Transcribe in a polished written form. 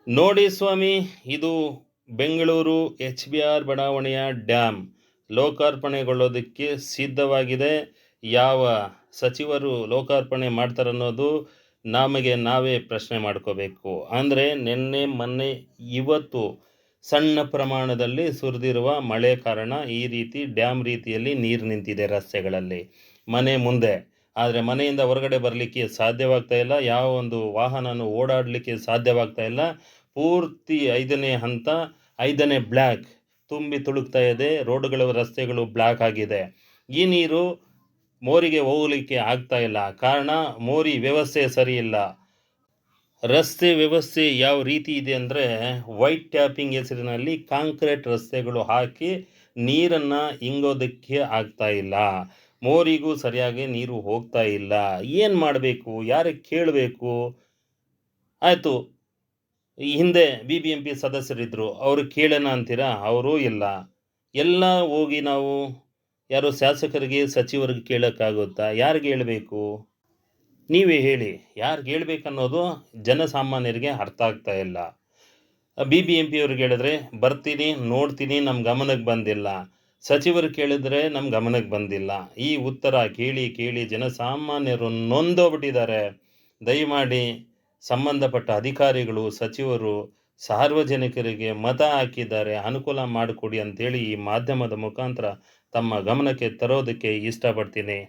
ನೋಡಿ ಸ್ವಾಮಿ, ಇದು ಬೆಂಗಳೂರು HBR ಬಡಾವಣೆಯ ಡ್ಯಾಮ್ ಲೋಕಾರ್ಪಣೆಗೊಳ್ಳೋದಕ್ಕೆ ಸಿದ್ಧವಾಗಿದೆ. ಯಾವ ಸಚಿವರು ಲೋಕಾರ್ಪಣೆ ಮಾಡ್ತಾರನ್ನೋದು ನಮಗೆ ನಾವೇ ಪ್ರಶ್ನೆ ಮಾಡ್ಕೋಬೇಕು. ಅಂದರೆ ನಿನ್ನೆ ಮೊನ್ನೆ ಇವತ್ತು ಸಣ್ಣ ಪ್ರಮಾಣದಲ್ಲಿ ಸುರಿದಿರುವ ಮಳೆ ಕಾರಣ ಈ ರೀತಿ ಡ್ಯಾಮ್ ರೀತಿಯಲ್ಲಿ ನೀರು ನಿಂತಿದೆ ರಸ್ತೆಗಳಲ್ಲಿ, ಮನೆ ಮುಂದೆ. ಆದರೆ ಮನೆಯಿಂದ ಹೊರಗಡೆ ಬರಲಿಕ್ಕೆ ಸಾಧ್ಯವಾಗ್ತಾ ಇಲ್ಲ, ಯಾವ ಒಂದು ವಾಹನನೂ ಓಡಾಡಲಿಕ್ಕೆ ಸಾಧ್ಯವಾಗ್ತಾ ಇಲ್ಲ. ಪೂರ್ತಿ 5ನೇ ಹಂತ, 5ನೇ ಬ್ಲಾಕ್ ತುಂಬಿ ತುಳುಕ್ತಾ ಇದೆ. ರೋಡ್ಗಳು, ರಸ್ತೆಗಳು ಬ್ಲಾಕ್ ಆಗಿದೆ. ಈ ನೀರು ಮೋರಿಗೆ ಹೋಗಲಿಕ್ಕೆ ಆಗ್ತಾ ಇಲ್ಲ. ಕಾರಣ ಮೋರಿ ವ್ಯವಸ್ಥೆ ಸರಿ ಇಲ್ಲ. ರಸ್ತೆ ವ್ಯವಸ್ಥೆ ಯಾವ ರೀತಿ ಇದೆ ಅಂದರೆ, ವೈಟ್ ಟ್ಯಾಪಿಂಗ್ ಹೆಸರಿನಲ್ಲಿ ಕಾಂಕ್ರೀಟ್ ರಸ್ತೆಗಳು ಹಾಕಿ ನೀರನ್ನು ಇಂಗೋದಕ್ಕೆ ಆಗ್ತಾ ಇಲ್ಲ. ಮೋರಿಗೂ ಸರಿಯಾಗಿ ನೀರು ಹೋಗ್ತಾ ಇಲ್ಲ. ಏನು ಮಾಡಬೇಕು? ಯಾರಿಗೆ ಕೇಳಬೇಕು? ಆಯಿತು, ಈ ಹಿಂದೆ BBMP ಸದಸ್ಯರಿದ್ದರು, ಅವರು ಕೇಳೋಣ ಅಂತೀರಾ? ಅವರೂ ಇಲ್ಲ. ಎಲ್ಲ ಹೋಗಿ ನಾವು ಯಾರೋ ಶಾಸಕರಿಗೆ, ಸಚಿವರಿಗೆ ಕೇಳೋಕ್ಕಾಗುತ್ತಾ? ಯಾರಿಗೆ ಹೇಳಬೇಕು? ನೀವೇ ಹೇಳಿ. ಯಾರಿಗೆ ಹೇಳ್ಬೇಕನ್ನೋದು ಜನಸಾಮಾನ್ಯರಿಗೆ ಅರ್ಥ ಆಗ್ತಾ ಇಲ್ಲ. BBMP ಅವ್ರಿಗೆ ಹೇಳಿದ್ರೆ, ಬರ್ತೀನಿ, ನೋಡ್ತೀನಿ, ನಮ್ಮ ಗಮನಕ್ಕೆ ಬಂದಿಲ್ಲ. ಸಚಿವರು ಕೇಳಿದ್ರೆ ನಮ್ಮ ಗಮನಕ್ಕೆ ಬಂದಿಲ್ಲ. ಈ ಉತ್ತರ ಕೇಳಿ ಕೇಳಿ ಜನಸಾಮಾನ್ಯರು ನೊಂದೋಗ್ಬಿಟ್ಟಿದ್ದಾರೆ. ದಯಮಾಡಿ ಸಂಬಂಧಪಟ್ಟ ಅಧಿಕಾರಿಗಳು, ಸಚಿವರು ಸಾರ್ವಜನಿಕರಿಗೆ ಮತ ಹಾಕಿದ್ದಾರೆ, ಅನುಕೂಲ ಮಾಡಿಕೊಡಿ ಅಂತೇಳಿ ಈ ಮಾಧ್ಯಮದ ಮುಖಾಂತರ ತಮ್ಮ ಗಮನಕ್ಕೆ ತರೋದಕ್ಕೆ ಇಷ್ಟಪಡ್ತೀನಿ.